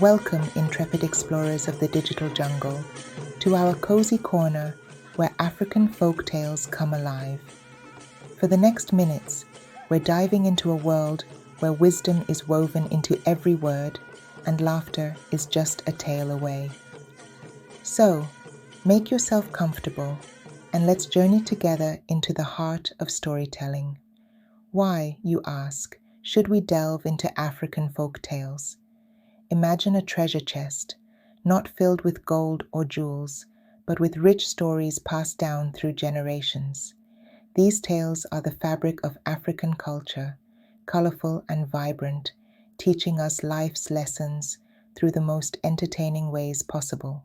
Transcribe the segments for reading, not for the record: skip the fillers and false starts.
Welcome, intrepid explorers of the digital jungle, to our cozy corner where African folk tales come alive. For the next minutes, we're diving into a world where wisdom is woven into every word and laughter is just a tale away. So, make yourself comfortable and let's journey together into the heart of storytelling. Why, you ask, should we delve into African folk tales? Imagine a treasure chest, not filled with gold or jewels, but with rich stories passed down through generations. These tales are the fabric of African culture, colorful and vibrant, teaching us life's lessons through the most entertaining ways possible.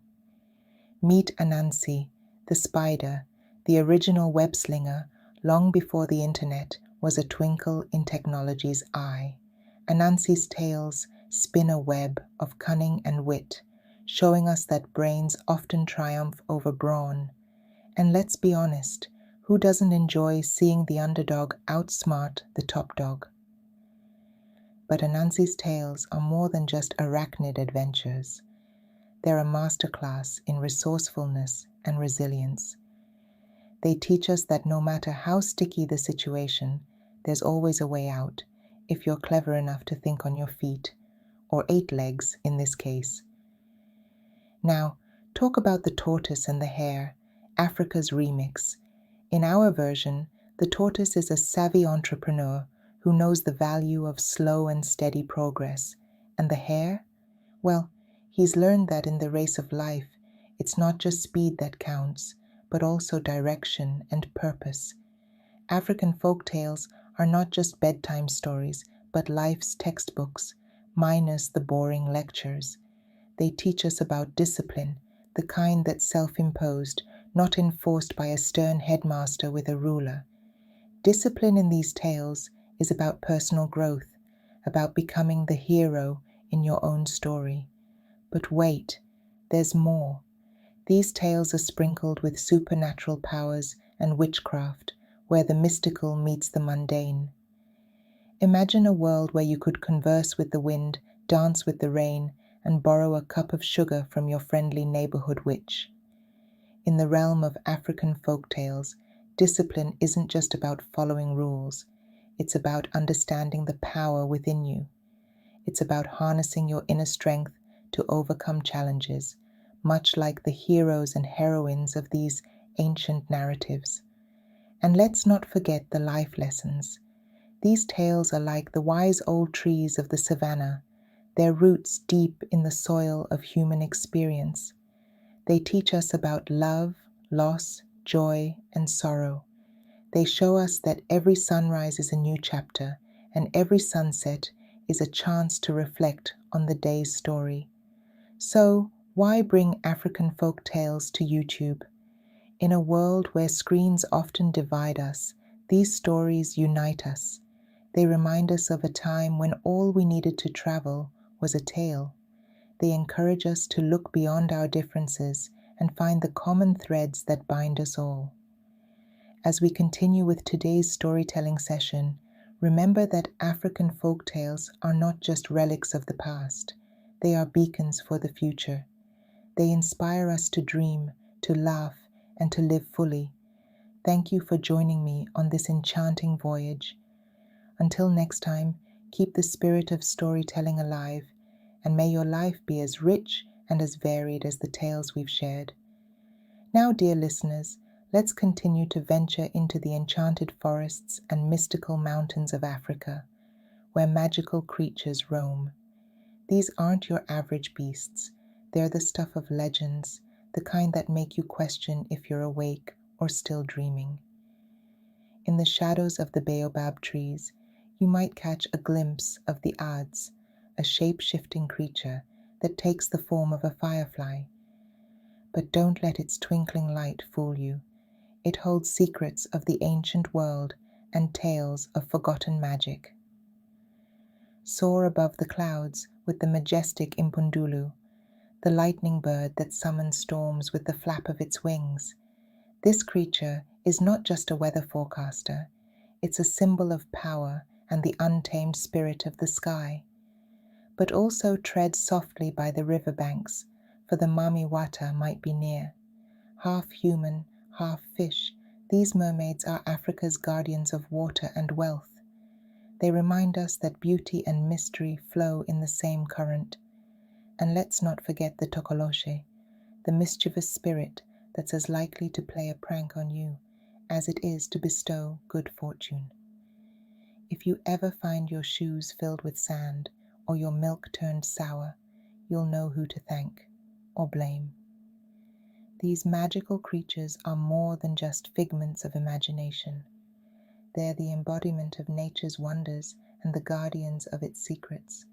Meet Anansi, the spider, the original web slinger, long before the internet was a twinkle in technology's eye. Anansi's tales spin a web of cunning and wit, showing us that brains often triumph over brawn. And let's be honest, who doesn't enjoy seeing the underdog outsmart the top dog? But Anansi's tales are more than just arachnid adventures. They're a masterclass in resourcefulness and resilience. They teach us that no matter how sticky the situation, there's always a way out if you're clever enough to think on your feet, or 8 legs in this case. Now, talk about the tortoise and the hare, Africa's remix. In our version, the tortoise is a savvy entrepreneur who knows the value of slow and steady progress. And the hare? Well, he's learned that in the race of life, it's not just speed that counts, but also direction and purpose. African folk tales are not just bedtime stories, but life's textbooks, minus the boring lectures. They teach us about discipline, the kind that's self-imposed, not enforced by a stern headmaster with a ruler. Discipline in these tales is about personal growth, about becoming the hero in your own story. But wait, there's more. These tales are sprinkled with supernatural powers and witchcraft, where the mystical meets the mundane. Imagine a world where you could converse with the wind, dance with the rain, and borrow a cup of sugar from your friendly neighborhood witch. In the realm of African folk tales, discipline isn't just about following rules. It's about understanding the power within you. It's about harnessing your inner strength to overcome challenges, much like the heroes and heroines of these ancient narratives. And let's not forget the life lessons. These tales are like the wise old trees of the savannah, their roots deep in the soil of human experience. They teach us about love, loss, joy, and sorrow. They show us that every sunrise is a new chapter, and every sunset is a chance to reflect on the day's story. So, why bring African folk tales to YouTube? In a world where screens often divide us, these stories unite us. They remind us of a time when all we needed to travel was a tale. They encourage us to look beyond our differences and find the common threads that bind us all. As we continue with today's storytelling session, remember that African folk tales are not just relics of the past. They are beacons for the future. They inspire us to dream, to laugh, and to live fully. Thank you for joining me on this enchanting voyage. Until next time, keep the spirit of storytelling alive, and may your life be as rich and as varied as the tales we've shared. Now, dear listeners, let's continue to venture into the enchanted forests and mystical mountains of Africa, where magical creatures roam. These aren't your average beasts. They're the stuff of legends, the kind that make you question if you're awake or still dreaming. In the shadows of the baobab trees, you might catch a glimpse of the Adz, a shape-shifting creature that takes the form of a firefly. But don't let its twinkling light fool you. It holds secrets of the ancient world and tales of forgotten magic. Soar above the clouds with the majestic Impundulu, the lightning bird that summons storms with the flap of its wings. This creature is not just a weather forecaster, it's a symbol of power and the untamed spirit of the sky. but also tread softly by the riverbanks, for the Mami Wata might be near. Half human, half fish, these mermaids are Africa's guardians of water and wealth. They remind us that beauty and mystery flow in the same current. And let's not forget the Tokoloshe, the mischievous spirit that's as likely to play a prank on you as it is to bestow good fortune. If you ever find your shoes filled with sand or your milk turned sour, you'll know who to thank or blame. These magical creatures are more than just figments of imagination. They're the embodiment of nature's wonders and the guardians of its secrets.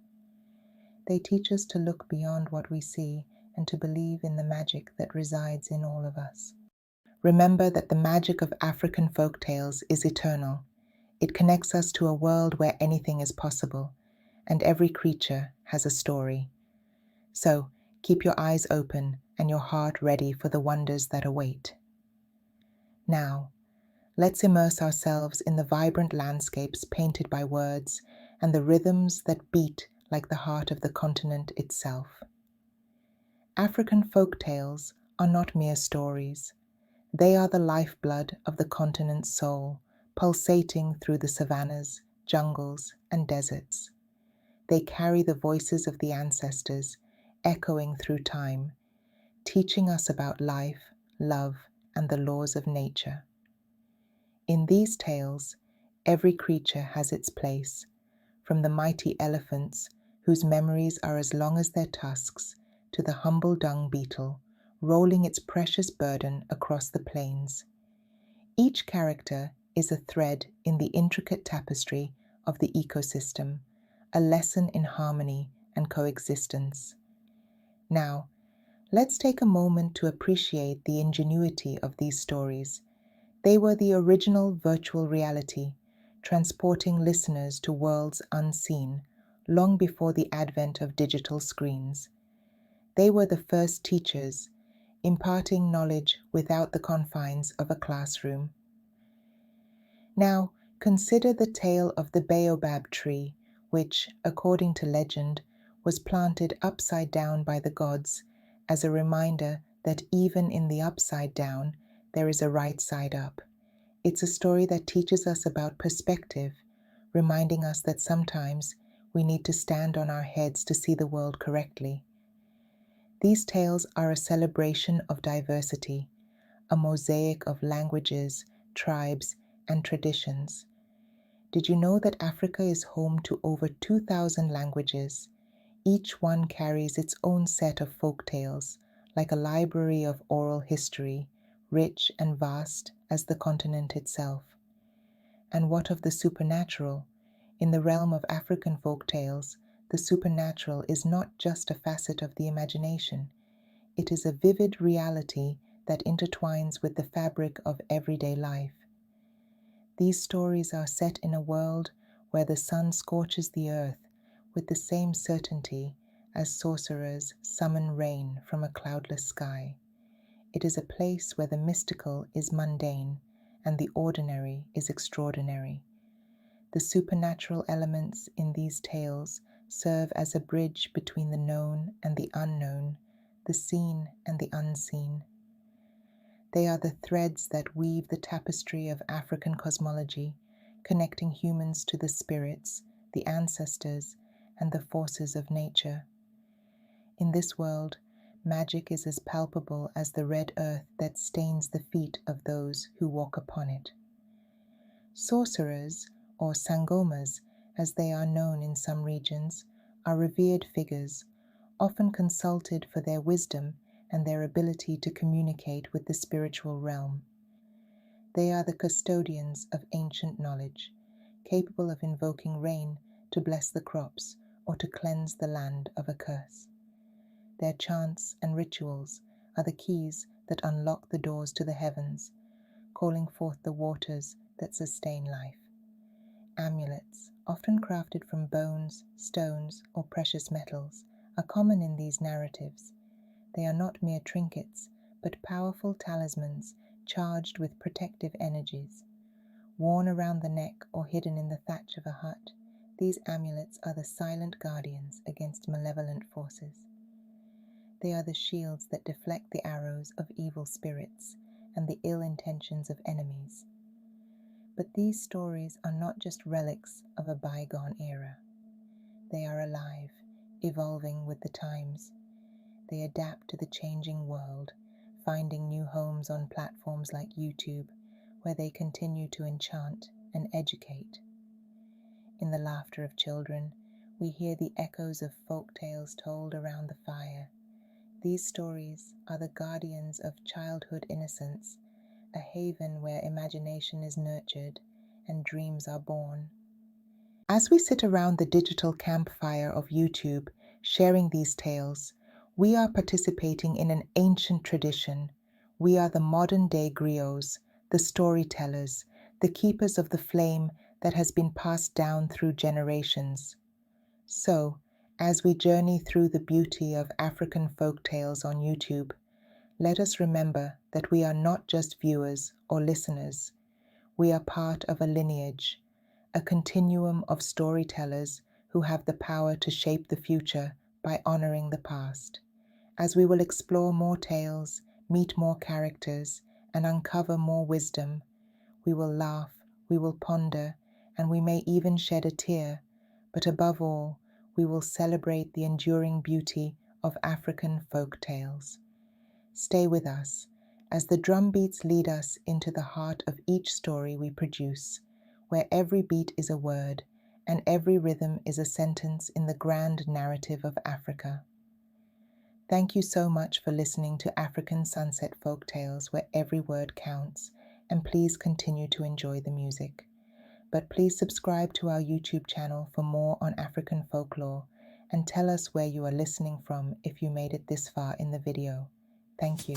They teach us to look beyond what we see and to believe in the magic that resides in all of us. Remember that the magic of African folk tales is eternal. It connects us to a world where anything is possible, and every creature has a story. So, keep your eyes open and your heart ready for the wonders that await. Now, let's immerse ourselves in the vibrant landscapes painted by words and the rhythms that beat like the heart of the continent itself. African folk tales are not mere stories. They are the lifeblood of the continent's soul, pulsating through the savannas, jungles, and deserts. They carry the voices of the ancestors, echoing through time, teaching us about life, love, and the laws of nature. In these tales, every creature has its place, from the mighty elephants, whose memories are as long as their tusks, to the humble dung beetle, rolling its precious burden across the plains. Each character is a thread in the intricate tapestry of the ecosystem, a lesson in harmony and coexistence. Now, let's take a moment to appreciate the ingenuity of these stories. They were the original virtual reality, transporting listeners to worlds unseen, long before the advent of digital screens. They were the first teachers, imparting knowledge without the confines of a classroom. Now, consider the tale of the baobab tree, which, according to legend, was planted upside down by the gods as a reminder that even in the upside down, there is a right side up. It's a story that teaches us about perspective, reminding us that sometimes we need to stand on our heads to see the world correctly. These tales are a celebration of diversity, a mosaic of languages, tribes, and traditions. Did you know that Africa is home to over 2,000 languages? Each one carries its own set of folk tales, like a library of oral history, rich and vast as the continent itself. And what of the supernatural? In the realm of African folk tales, the supernatural is not just a facet of the imagination. It is a vivid reality that intertwines with the fabric of everyday life. These stories are set in a world where the sun scorches the earth with the same certainty as sorcerers summon rain from a cloudless sky. It is a place where the mystical is mundane and the ordinary is extraordinary. The supernatural elements in these tales serve as a bridge between the known and the unknown, the seen and the unseen. They are the threads that weave the tapestry of African cosmology, connecting humans to the spirits, the ancestors, and the forces of nature. In this world, magic is as palpable as the red earth that stains the feet of those who walk upon it. Sorcerers, or sangomas, as they are known in some regions, are revered figures, often consulted for their wisdom and their ability to communicate with the spiritual realm. They are the custodians of ancient knowledge, capable of invoking rain to bless the crops or to cleanse the land of a curse. Their chants and rituals are the keys that unlock the doors to the heavens, calling forth the waters that sustain life. Amulets, often crafted from bones, stones, or precious metals, are common in these narratives. They are not mere trinkets, but powerful talismans charged with protective energies. Worn around the neck or hidden in the thatch of a hut, These amulets are the silent guardians against malevolent forces. They are the shields that deflect the arrows of evil spirits and the ill intentions of enemies. But these stories are not just relics of a bygone era. They are alive, evolving with the times. They adapt to the changing world, finding new homes on platforms like YouTube, where they continue to enchant and educate. In the laughter of children, we hear the echoes of folk tales told around the fire. These stories are the guardians of childhood innocence, a haven where imagination is nurtured and dreams are born. As we sit around the digital campfire of YouTube, sharing these tales, we are participating in an ancient tradition. We are the modern-day griots, the storytellers, the keepers of the flame that has been passed down through generations. So, as we journey through the beauty of African folk tales on YouTube, let us remember that we are not just viewers or listeners. We are part of a lineage, a continuum of storytellers who have the power to shape the future by honoring the past. As we will explore more tales, meet more characters, and uncover more wisdom, we will laugh, we will ponder, and we may even shed a tear, but above all, we will celebrate the enduring beauty of African folk tales. Stay with us as the drum beats lead us into the heart of each story we produce, where every beat is a word and every rhythm is a sentence in the grand narrative of Africa. Thank you so much for listening to African Sunset Folk Tales, where every word counts, and please continue to enjoy the music. But please subscribe to our YouTube channel for more on African folklore, and tell us where you are listening from if you made it this far in the video. Thank you.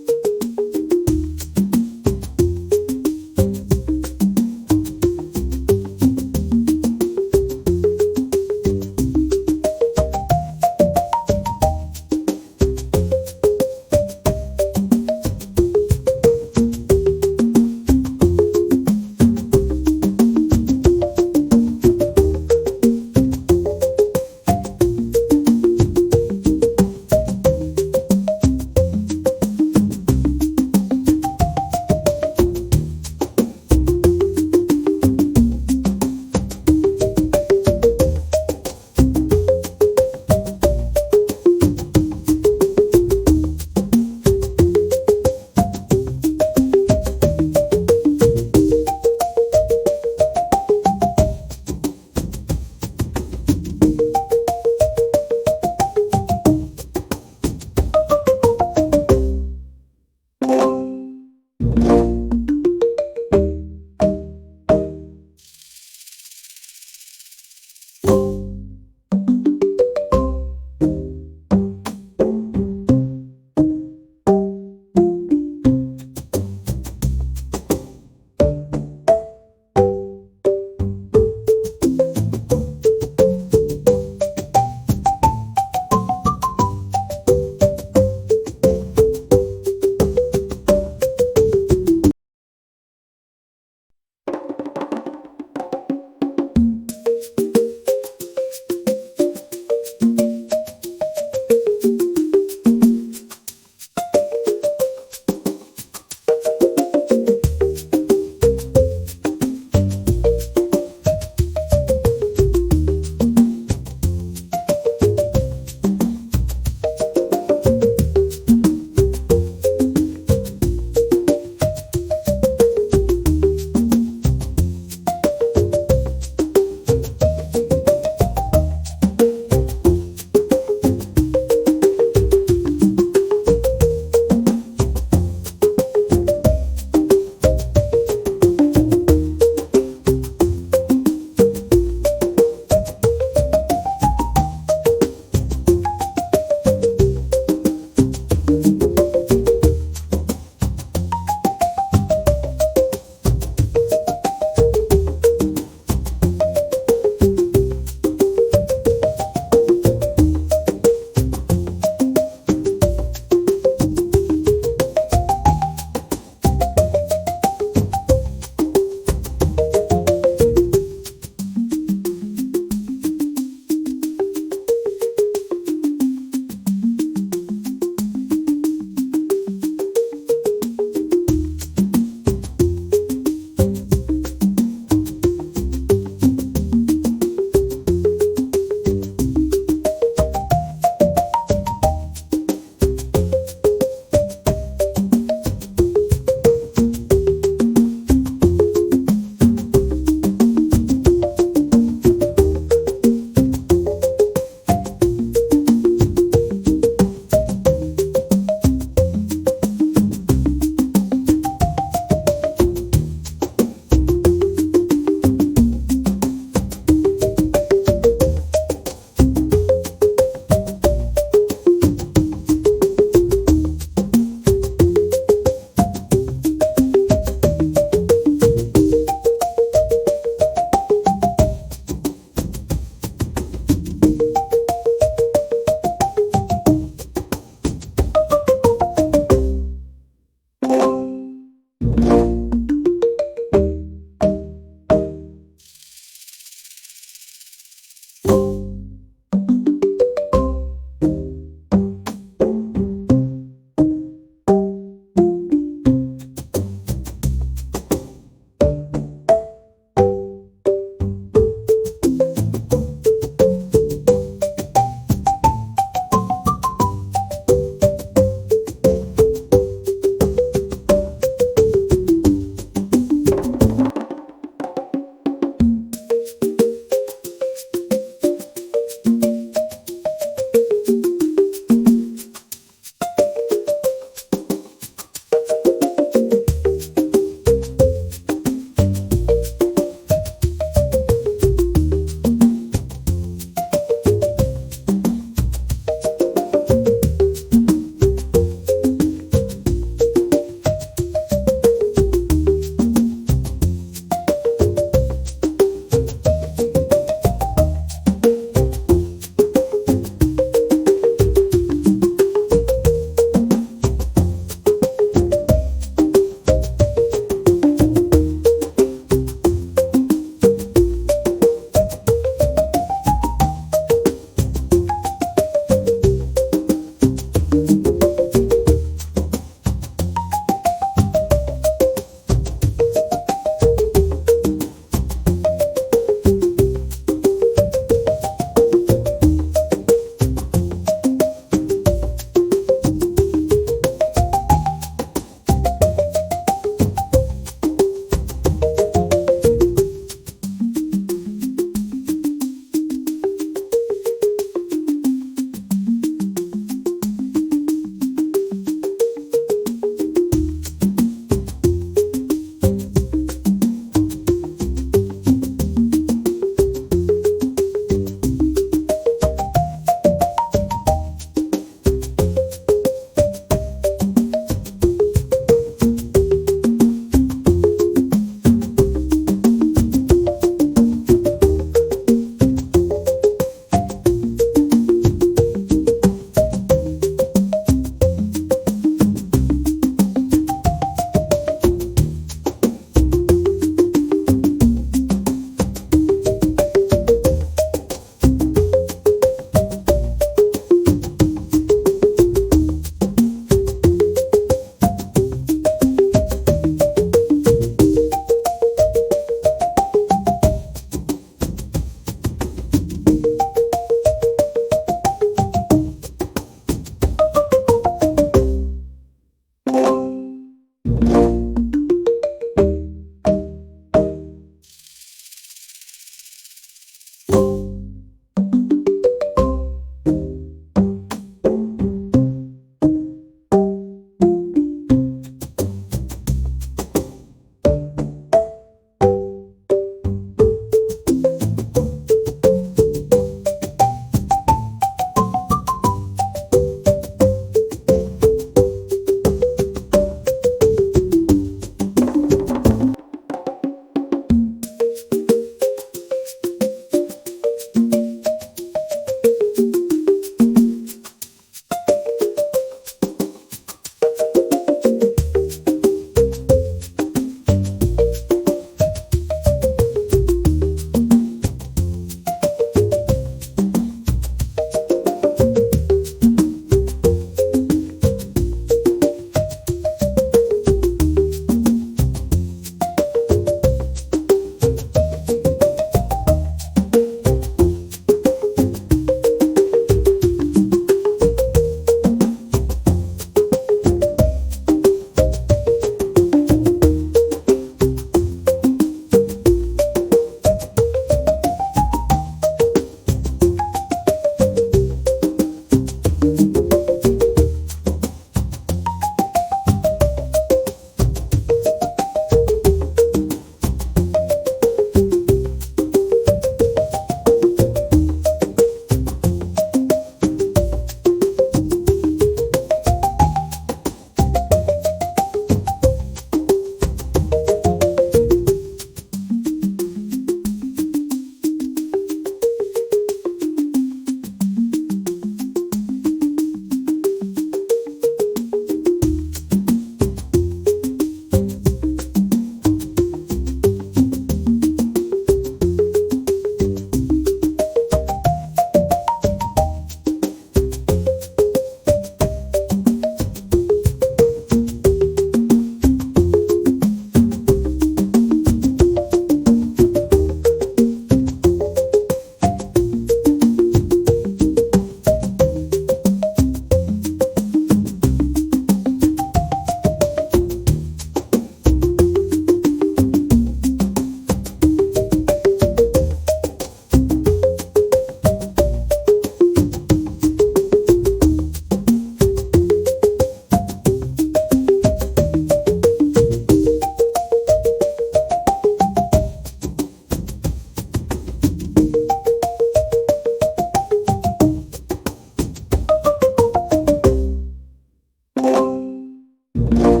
you.